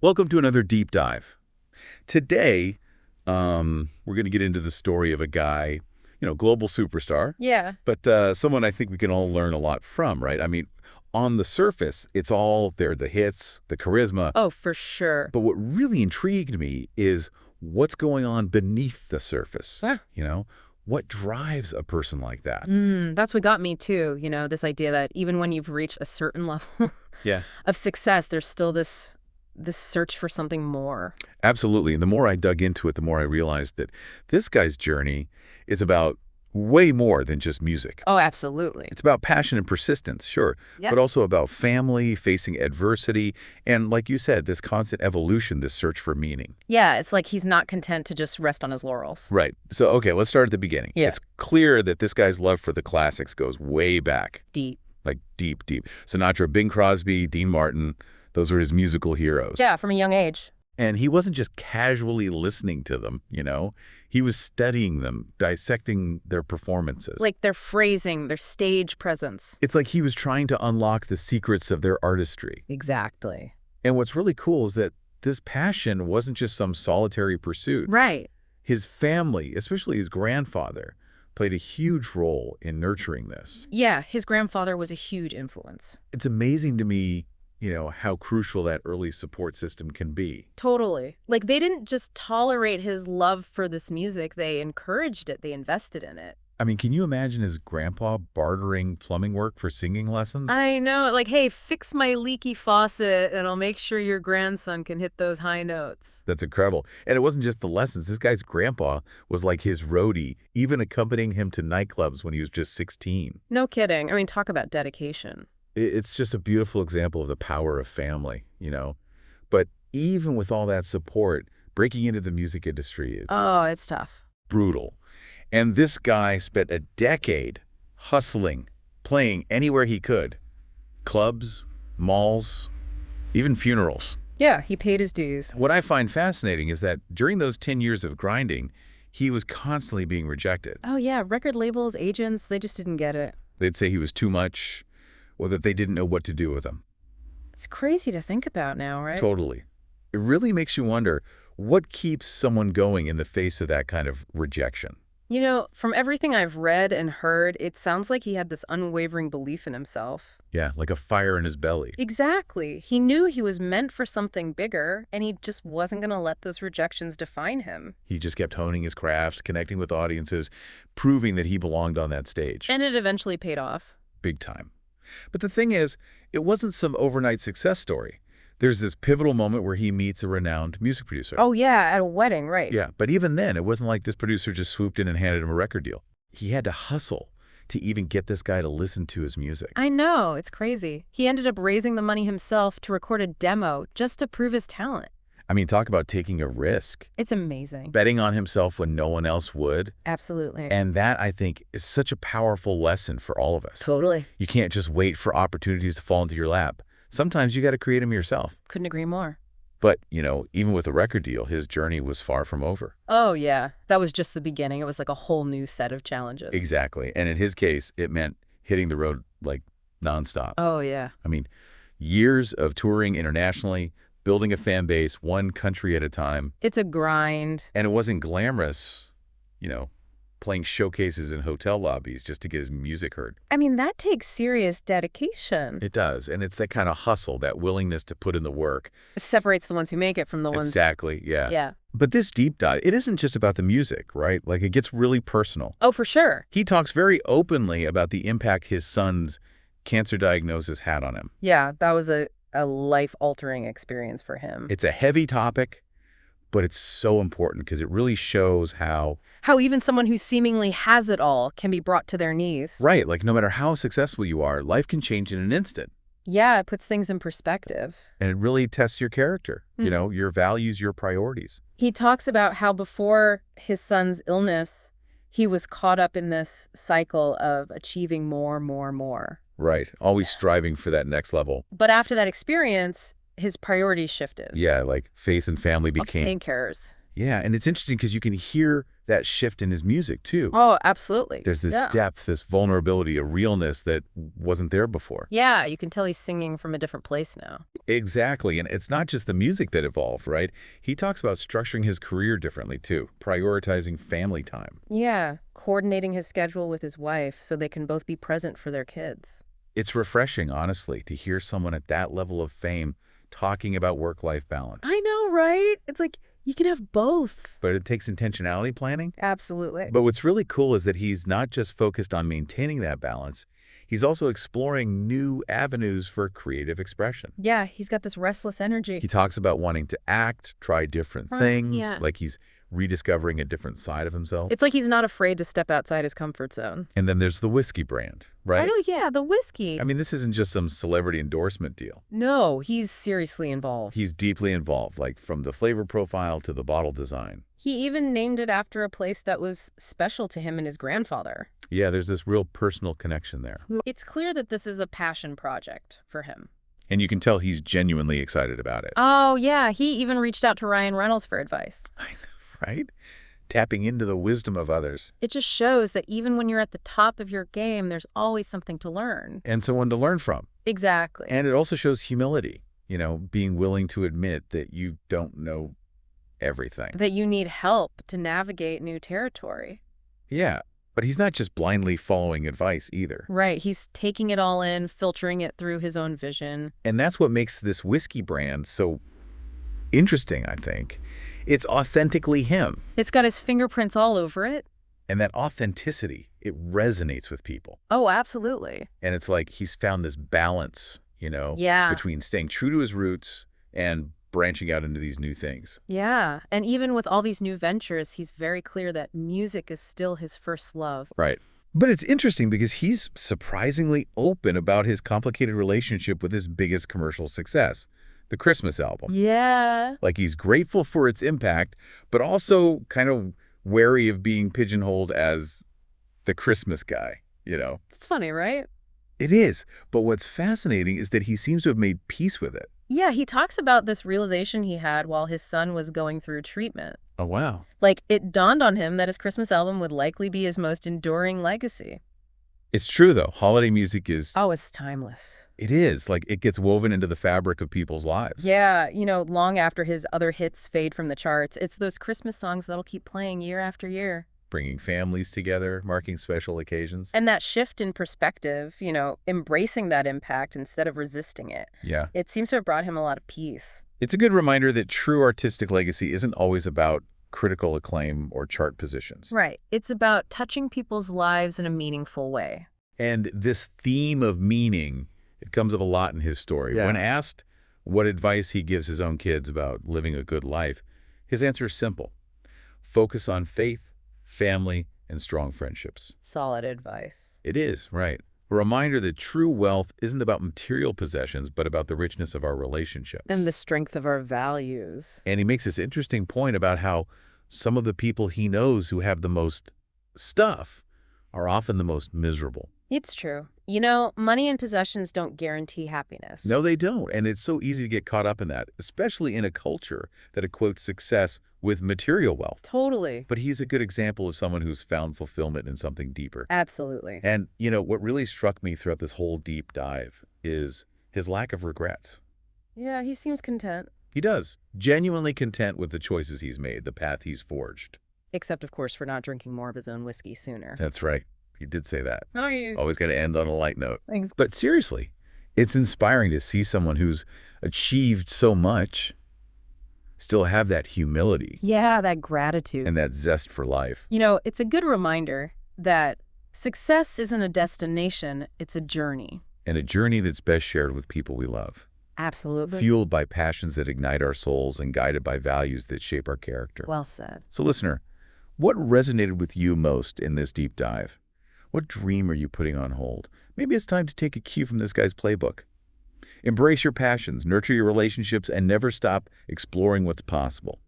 Welcome to another deep dive. Today, we're going to get into the story of a guy, global superstar, Yeah. but someone I think we can all learn a lot from, right? I mean, on the surface, it's all there, the hits, the charisma. Oh, for sure. But what really intrigued me is what's going on beneath the surface. Yeah. What drives a person like that? That's what got me too. This idea that even when you've reached a certain level Yeah. of success, there's still this search for something more. Absolutely. And the more I dug into it, the more I realized that this guy's journey is about way more than just music. Oh, absolutely. It's about passion and persistence, sure, Yeah. but also about family, facing adversity, and like you said, this constant evolution, this search for meaning. Yeah, it's like he's not content to just rest on his laurels. Right. So, okay, let's start at the beginning. Yeah. It's clear that this guy's love for the classics goes way back, Deep. like deep, deep. Sinatra, Bing Crosby, Dean Martin, those were his musical heroes. Yeah, from a young age. And he wasn't just casually listening to them, He was studying them, dissecting their performances. Like their phrasing, their stage presence. It's like he was trying to unlock the secrets of their artistry. Exactly. And what's really cool is that this passion wasn't just some solitary pursuit. Right. His family, especially his grandfather, played a huge role in nurturing this. Yeah, his grandfather was a huge influence. It's amazing to me, how crucial that early support system can be. Totally. Like they didn't just tolerate his love for this music, they encouraged it, they invested in it. I mean, can you imagine his grandpa bartering plumbing work for singing lessons? I know, like, hey, fix my leaky faucet and I'll make sure your grandson can hit those high notes. That's incredible. And it wasn't just the lessons. This guy's grandpa was like his roadie, even accompanying him to nightclubs when he was just 16. No kidding. I mean, talk about dedication. It's just a beautiful example of the power of family. But even with all that support, breaking into the music industry, it's Oh, it's tough. brutal. And this guy spent a decade hustling, playing anywhere he could. Clubs, malls, even funerals. Yeah, he paid his dues. What I find fascinating is that during those 10 years of grinding, he was constantly being rejected. Oh, yeah, record labels, agents, they just didn't get it. They'd say he was too much, or that they didn't know what to do with him. It's crazy to think about now, right? Totally. It really makes you wonder, what keeps someone going in the face of that kind of rejection? From everything I've read and heard, it sounds like he had this unwavering belief in himself. Yeah, like a fire in his belly. Exactly. He knew he was meant for something bigger, and he just wasn't going to let those rejections define him. He just kept honing his craft, connecting with audiences, proving that he belonged on that stage. And it eventually paid off. Big time. But the thing is, it wasn't some overnight success story. There's this pivotal moment where he meets a renowned music producer. Oh, yeah, at a wedding, right. Yeah, but even then, it wasn't like this producer just swooped in and handed him a record deal. He had to hustle to even get this guy to listen to his music. I know, it's crazy. He ended up raising the money himself to record a demo just to prove his talent. I mean, talk about taking a risk. It's amazing. Betting on himself when no one else would. Absolutely. And that, I think, is such a powerful lesson for all of us. Totally. You can't just wait for opportunities to fall into your lap. Sometimes you got to create them yourself. Couldn't agree more. But, even with a record deal, his journey was far from over. Oh, yeah. That was just the beginning. It was like a whole new set of challenges. Exactly. And in his case, it meant hitting the road like nonstop. Oh, yeah. I mean, years of touring internationally, building a fan base, one country at a time. It's a grind. And it wasn't glamorous, playing showcases in hotel lobbies just to get his music heard. I mean, that takes serious dedication. It does. And it's that kind of hustle, that willingness to put in the work. It separates the ones who make it from the ones... Exactly, yeah. Yeah. But this deep dive, it isn't just about the music, right? Like, it gets really personal. Oh, for sure. He talks very openly about the impact his son's cancer diagnosis had on him. Yeah, that was a life-altering experience for him. It's a heavy topic, but it's so important because it really shows how even someone who seemingly has it all can be brought to their knees. right, like no matter how successful you are, life can change in an instant. Yeah, it puts things in perspective. And it really tests your character, your values, your priorities. He talks about how before his son's illness, he was caught up in this cycle of achieving more, more, more. Right, always striving for that next level. But after that experience, his priorities shifted. Yeah, like faith and family became... Anchors. Yeah, and it's interesting because you can hear that shift in his music, too. Oh, absolutely. There's this Yeah. depth, this vulnerability, a realness that wasn't there before. Yeah, you can tell he's singing from a different place now. Exactly. And it's not just the music that evolved, right? He talks about structuring his career differently, too, prioritizing family time. Yeah, coordinating his schedule with his wife so they can both be present for their kids. It's refreshing, honestly, to hear someone at that level of fame talking about work-life balance. I know, right? It's like you can have both. But it takes intentionality planning. Absolutely. But what's really cool is that he's not just focused on maintaining that balance, he's also exploring new avenues for creative expression. Yeah, he's got this restless energy. He talks about wanting to act, try different things, yeah. like he's rediscovering a different side of himself. It's like he's not afraid to step outside his comfort zone. And then there's the whiskey brand, right? Oh, yeah, the whiskey. I mean, this isn't just some celebrity endorsement deal. No, he's seriously involved. He's deeply involved, like from the flavor profile to the bottle design. He even named it after a place that was special to him and his grandfather. Yeah, there's this real personal connection there. It's clear that this is a passion project for him. And you can tell he's genuinely excited about it. Oh, yeah, he even reached out to Ryan Reynolds for advice. Right? Tapping into the wisdom of others. It just shows that even when you're at the top of your game, there's always something to learn. And someone to learn from. Exactly. And it also shows humility, being willing to admit that you don't know everything. That you need help to navigate new territory. Yeah, but he's not just blindly following advice either. Right. He's taking it all in, filtering it through his own vision. And that's what makes this whiskey brand so interesting, I think. It's authentically him. It's got his fingerprints all over it. And that authenticity, it resonates with people. Oh, absolutely. And it's like he's found this balance, Yeah. between staying true to his roots and branching out into these new things. Yeah. And even with all these new ventures, he's very clear that music is still his first love. Right. But it's interesting because he's surprisingly open about his complicated relationship with his biggest commercial success, the Christmas album. Yeah. Like he's grateful for its impact, but also kind of wary of being pigeonholed as the Christmas guy, It's funny, right? It is. But what's fascinating is that he seems to have made peace with it. Yeah, he talks about this realization he had while his son was going through treatment. Oh, wow. Like, it dawned on him that his Christmas album would likely be his most enduring legacy. It's true, though. Holiday music is... Oh, it's timeless. It is. Like, it gets woven into the fabric of people's lives. Yeah, long after his other hits fade from the charts, it's those Christmas songs that'll keep playing year after year. Bringing families together, marking special occasions. And that shift in perspective, embracing that impact instead of resisting it. Yeah. It seems to have brought him a lot of peace. It's a good reminder that true artistic legacy isn't always about critical acclaim or chart positions. Right. It's about touching people's lives in a meaningful way. And this theme of meaning, it comes up a lot in his story. Yeah. When asked what advice he gives his own kids about living a good life, his answer is simple. Focus on faith, family, and strong friendships. Solid advice. It is, right. A reminder that true wealth isn't about material possessions, but about the richness of our relationships. And the strength of our values. And he makes this interesting point about how some of the people he knows who have the most stuff are often the most miserable. It's true. Money and possessions don't guarantee happiness. No, they don't. And it's so easy to get caught up in that, especially in a culture that equates success with material wealth. Totally. But he's a good example of someone who's found fulfillment in something deeper. Absolutely. And, what really struck me throughout this whole deep dive is his lack of regrets. Yeah, he seems content. He does. Genuinely content with the choices he's made, the path he's forged. Except, of course, for not drinking more of his own whiskey sooner. That's right. He did say that. Oh, you? Always got to end on a light note. Thanks. But seriously, it's inspiring to see someone who's achieved so much still have that humility Yeah, that gratitude. and that zest for life. It's a good reminder that success isn't a destination, it's a journey. And a journey that's best shared with people we love. Absolutely. Fueled by passions that ignite our souls and guided by values that shape our character. Well said. So listener, what resonated with you most in this deep dive? What dream are you putting on hold? Maybe it's time to take a cue from this guy's playbook. Embrace your passions, nurture your relationships, and never stop exploring what's possible.